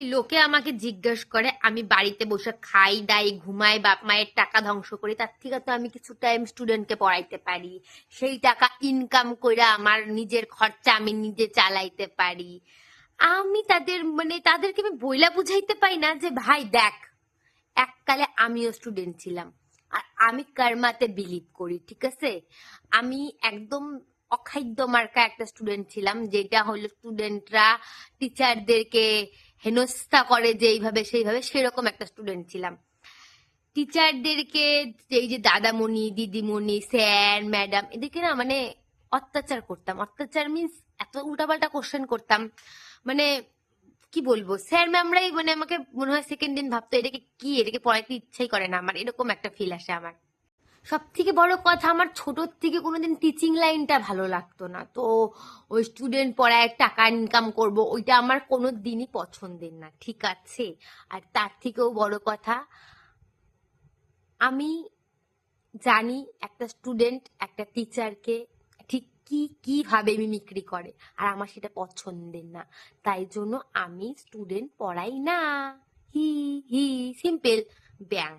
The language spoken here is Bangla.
লোকে আমাকে জিজ্ঞেস করে আমি বাড়িতে বসে খাই দাই ঘুমাই বাপ মায়ের টাকা ধ্বংস করি, তার থেকে তো আমি কিছু টাইম স্টুডেন্টকে পড়াইতে পারি, সেই টাকা ইনকাম করে আমার নিজের খরচা আমি নিজে চালাইতে পারি। আমি তাদেরকে আমি বইলা বুঝাইতে পাই না যে ভাই দেখ, এককালে আমিও স্টুডেন্ট ছিলাম, আর আমি কর্মাতে বিলিভ করি, ঠিক আছে? আমি একদম অখাদ্য মার্কা একটা স্টুডেন্ট ছিলাম, যেটা হলো স্টুডেন্টরা টিচারদেরকে হেনস্থা করে যে এইভাবে সেইভাবে, সেরকম একটা স্টুডেন্ট ছিলাম। টিচারদেরকে, এই যে দাদামণি দিদিমণি স্যার ম্যাডাম, এদেরকে না অত্যাচার করতাম। অত্যাচার মিন্স এত উল্টাপাল্টা কোশ্চেন করতাম, মানে কি বলবো, স্যার ম্যামরাই আমাকে মনে হয় সেকেন্ড দিন ভাবতো এটাকে কি, এটাকে পড়াইতে ইচ্ছাই করে না আমার, এরকম একটা ফিল আসে আমার। সব থেকে বড় কথা, আমার ছোটোর থেকে কোনোদিন টিচিং লাইনটা ভালো লাগতো না, তো ওই স্টুডেন্ট পড়ায় টাকা ইনকাম করব ওইটা আমার কোনো দিনই পছন্দের না, ঠিক আছে? আর তার থেকেও বড় কথা, আমি জানি একটা স্টুডেন্ট একটা টিচারকে ঠিক কিভাবে মিমিক্রি করে, আর আমার সেটা পছন্দের না, তাই জন্য আমি স্টুডেন্ট পড়াই না। হি হি, সিম্পল, ব্যাং।